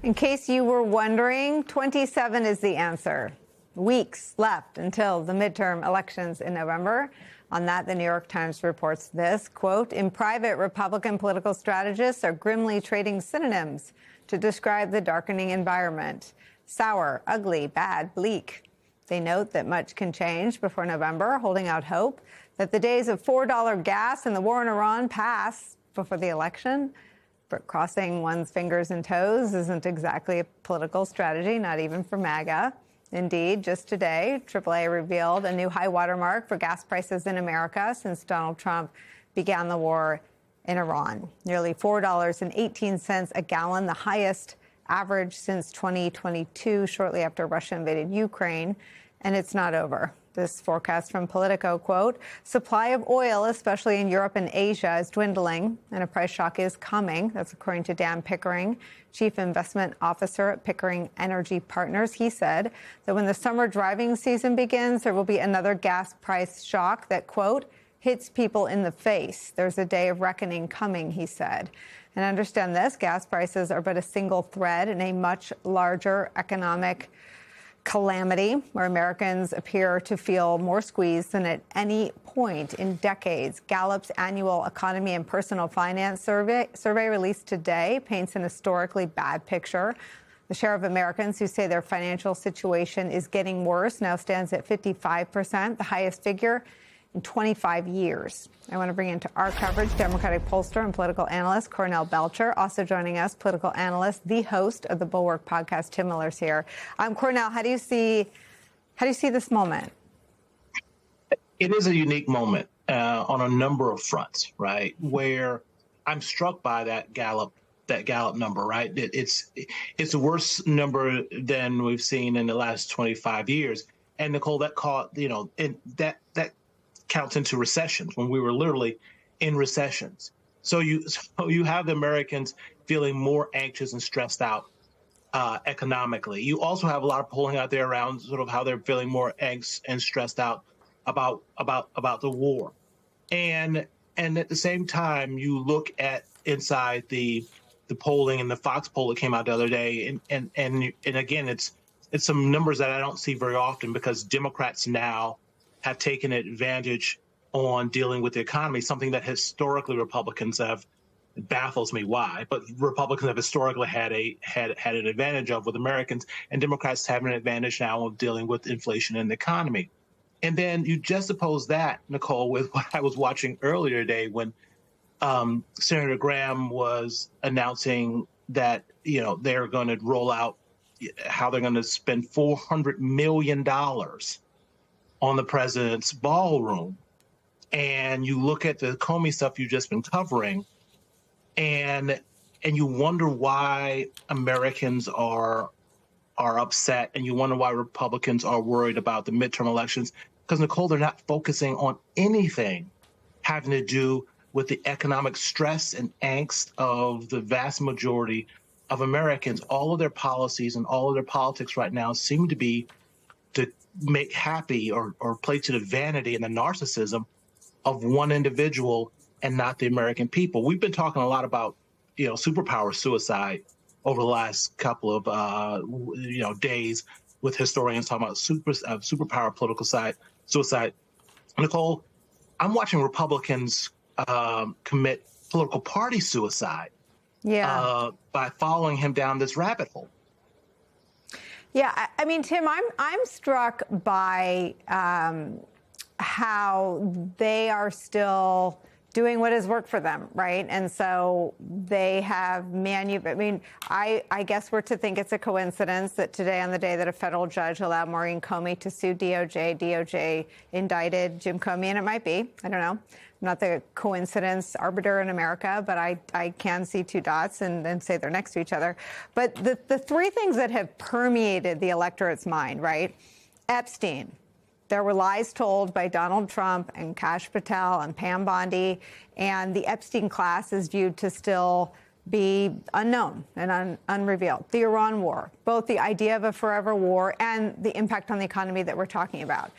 In case you were wondering, 27 is the answer. Weeks left until the midterm elections in November. On that, the New York Times reports this, quote, in private, Republican political strategists are grimly trading synonyms to describe the darkening environment. Sour, ugly, bad, bleak. They note that much can change before November, holding out hope that the days of $4 gas and the war in Iran pass before the election. But crossing one's fingers and toes isn't exactly a political strategy, not even for MAGA. Indeed, just today, AAA revealed a new high watermark for gas prices in America since Donald Trump began the war in Iran. Nearly $4.18 a gallon, the highest average since 2022, shortly after Russia invaded Ukraine. And it's not over. This forecast from Politico, quote, supply of oil, especially in Europe and Asia, is dwindling and a price shock is coming. That's according to Dan Pickering, chief investment officer at Pickering Energy Partners. He said that when the summer driving season begins, there will be another gas price shock that, quote, hits people in the face. There's a day of reckoning coming, he said. And understand this, gas prices are but a single thread in a much larger economic calamity where Americans appear to feel more squeezed than at any point in decades. Gallup's annual economy and personal finance survey released today paints an historically bad picture. The share of Americans who say their financial situation is getting worse now stands at 55%, the highest figure in 25 years. I want to bring into our coverage Democratic pollster and political analyst Cornell Belcher. Also joining us, political analyst, the host of the Bulwark podcast, Tim Miller's here. Cornell, how do you see this moment? It is a unique moment on a number of fronts, right? Where I'm struck by that Gallup number, right? It's a worse number than we've seen in the last 25 years. And Nicole, that that counts into recessions when we were literally in recessions. So you have the Americans feeling more anxious and stressed out economically. You also have a lot of polling out there around sort of how they're feeling more angst and stressed out about the war. And at the same time, you look at inside the polling and the Fox poll that came out the other day, and again, it's some numbers that I don't see very often because Democrats now have taken advantage on dealing with the economy, something that historically Republicans have, it baffles me why, but Republicans have historically had an advantage of with Americans, and Democrats have an advantage now of dealing with inflation in the economy. And then you juxtapose that, Nicole, with what I was watching earlier today when Senator Graham was announcing that, they're going to roll out how they're going to spend $400 million on the president's ballroom. And you look at the Comey stuff you've just been covering, and you wonder why Americans are upset, and you wonder why Republicans are worried about the midterm elections. Because, Nicole, they're not focusing on anything having to do with the economic stress and angst of the vast majority of Americans. All of their policies and all of their politics right now seem to be to make happy or play to the vanity and the narcissism of one individual and not the American people. We've been talking a lot about, superpower suicide over the last couple of, days with historians talking about superpower political suicide. Nicole, I'm watching Republicans commit political party suicide by following him down this rabbit hole. Yeah, I mean, Tim, I'm struck by how they are still doing what has worked for them, right? And so they have I guess we're to think it's a coincidence that today, on the day that a federal judge allowed Maureen Comey to sue DOJ indicted Jim Comey, and it might be, I don't know. I'm not the coincidence arbiter in America, but I can see two dots and say they're next to each other. But the three things that have permeated the electorate's mind, right? Epstein. There were lies told by Donald Trump and Kash Patel and Pam Bondi, and the Epstein class is viewed to still be unknown and unrevealed. The Iran war, both the idea of a forever war and the impact on the economy that we're talking about.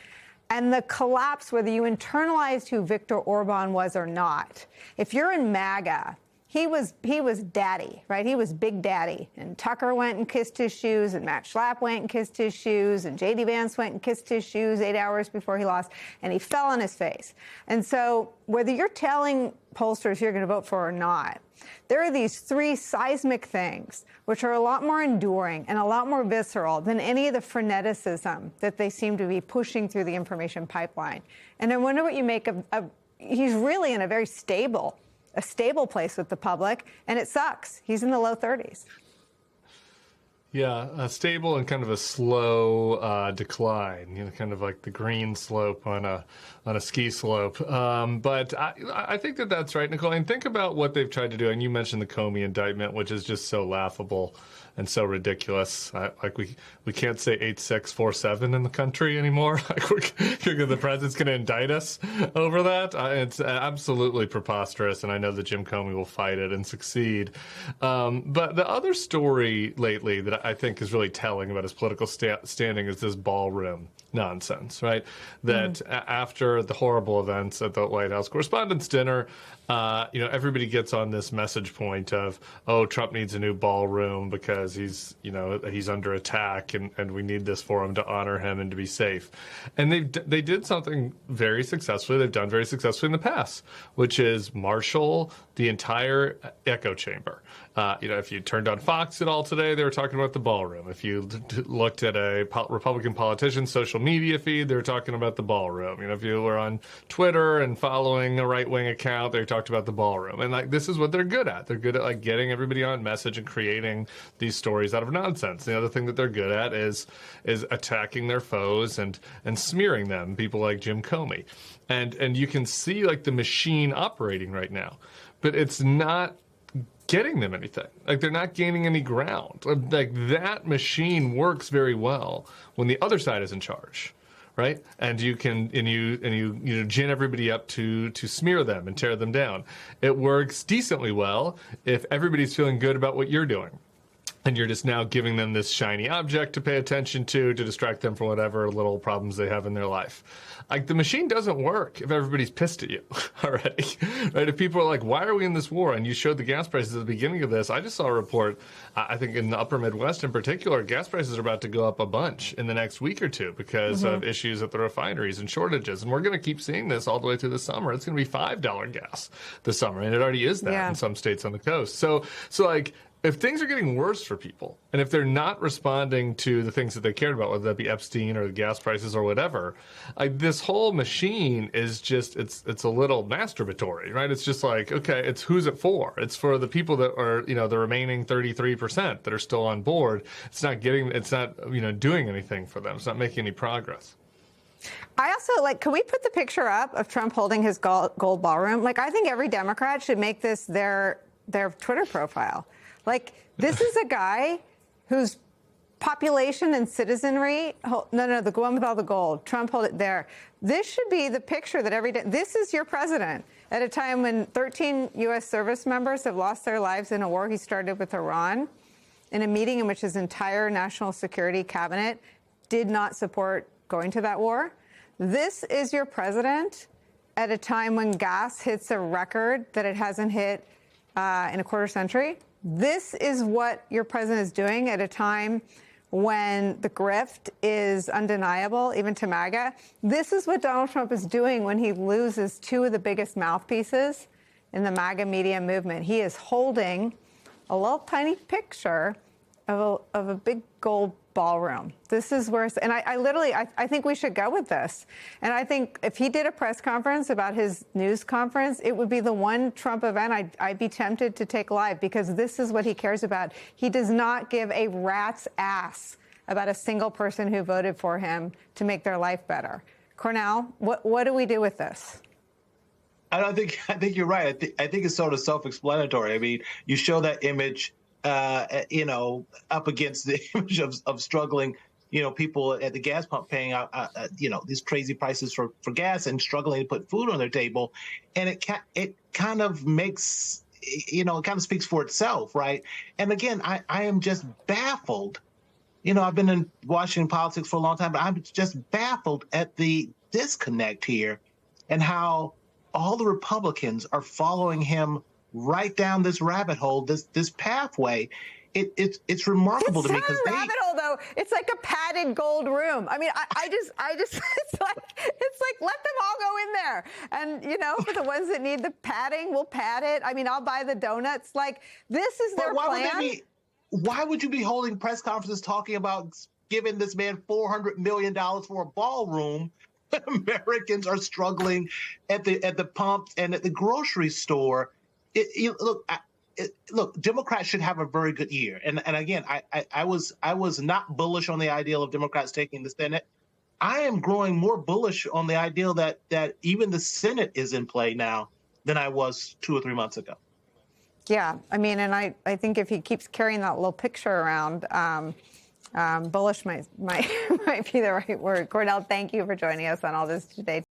And the collapse, whether you internalized who Viktor Orban was or not. If you're in MAGA, he was daddy, right? He was big daddy. And Tucker went and kissed his shoes, and Matt Schlapp went and kissed his shoes, and J.D. Vance went and kissed his shoes 8 hours before he lost, and he fell on his face. And so whether you're telling pollsters you're going to vote for or not, there are these three seismic things which are a lot more enduring and a lot more visceral than any of the freneticism that they seem to be pushing through the information pipeline. And I wonder what you make of he's really in a stable place with the public, and it sucks. He's in the low 30s. Yeah, a stable and kind of a slow decline, kind of like the green slope on a ski slope. But I think that's right, Nicole. And think about what they've tried to do. And you mentioned the Comey indictment, which is just so laughable and so ridiculous. Like we can't say 8647 in the country anymore. Like the president's going to indict us over that. It's absolutely preposterous, and I know that Jim Comey will fight it and succeed. But the other story lately that I think is really telling about his political standing is this ballroom nonsense, right? That after the horrible events at the White House Correspondents' Dinner, everybody gets on this message point of, oh, Trump needs a new ballroom because he's under attack, and we need this for him to honor him and to be safe. And they did something very successfully. They've done very successfully in the past, which is marshal the entire echo chamber. If you turned on Fox at all today, they were talking about the ballroom. If you looked at a Republican politician's social media feed, they were talking about the ballroom. If you were on Twitter and following a right-wing account, they talked about the ballroom. And this is what they're good at. They're good at getting everybody on message and creating these stories out of nonsense. The other thing that they're good at is attacking their foes and smearing them, people like Jim Comey. And you can see the machine operating right now, but it's not getting them anything. They're not gaining any ground. That machine works very well when the other side is in charge, right? And you gin everybody up to smear them and tear them down. It works decently well if everybody's feeling good about what you're doing. And you're just now giving them this shiny object to pay attention to distract them from whatever little problems they have in their life. The machine doesn't work if everybody's pissed at you already, right? If people are like, why are we in this war? And you showed the gas prices at the beginning of this. I just saw a report, I think in the upper Midwest in particular, gas prices are about to go up a bunch in the next week or two because of issues at the refineries and shortages. And we're going to keep seeing this all the way through the summer. It's going to be $5 gas this summer. And it already is that in some states on the coast. So if things are getting worse for people, and if they're not responding to the things that they cared about, whether that be Epstein or the gas prices or whatever, this whole machine is just, it's a little masturbatory, right? It's just okay, it's who's it for? It's for the people that are, the remaining 33% that are still on board. It's not doing anything for them. It's not making any progress. I also can we put the picture up of Trump holding his gold ballroom? I think every Democrat should make this their Twitter profile. This is a guy whose population and citizenry, the one with all the gold, Trump hold it there. This should be the picture that this is your president at a time when 13 U.S. service members have lost their lives in a war he started with Iran, in a meeting in which his entire national security cabinet did not support going to that war. This is your president at a time when gas hits a record that it hasn't hit in a quarter century. This is what your president is doing at a time when the grift is undeniable, even to MAGA. This is what Donald Trump is doing when he loses two of the biggest mouthpieces in the MAGA media movement. He is holding a little tiny picture of a big gold ballroom. This is where, and I think we should go with this. And I think if he did a press conference about his news conference, it would be the one Trump event I'd be tempted to take live, because this is what he cares about. He does not give a rat's ass about a single person who voted for him to make their life better. Cornell, what do we do with this? I think you're right. I think it's sort of self-explanatory. I mean, you show that image up against the image of struggling, people at the gas pump paying out, these crazy prices for gas and struggling to put food on their table. And it kind of makes, it kind of speaks for itself, right? And again, I am just baffled. I've been in Washington politics for a long time, but I'm just baffled at the disconnect here and how all the Republicans are following him right down this rabbit hole, this pathway. It's remarkable to me because a rabbit hole, though. It's like a padded gold room. I mean, I just, it's like let them all go in there, and for the ones that need the padding, we'll pad it. I mean, I'll buy the donuts. Like, this is their plan. Why would you be holding press conferences talking about giving this man $400 million for a ballroom? Americans are struggling at the pump and at the grocery store. Look, Democrats should have a very good year. And again, I was not bullish on the ideal of Democrats taking the Senate. I am growing more bullish on the ideal that even the Senate is in play now than I was 2 or 3 months ago. Yeah, I mean, and I think if he keeps carrying that little picture around, bullish might be the right word. Cordell, thank you for joining us on All This Today.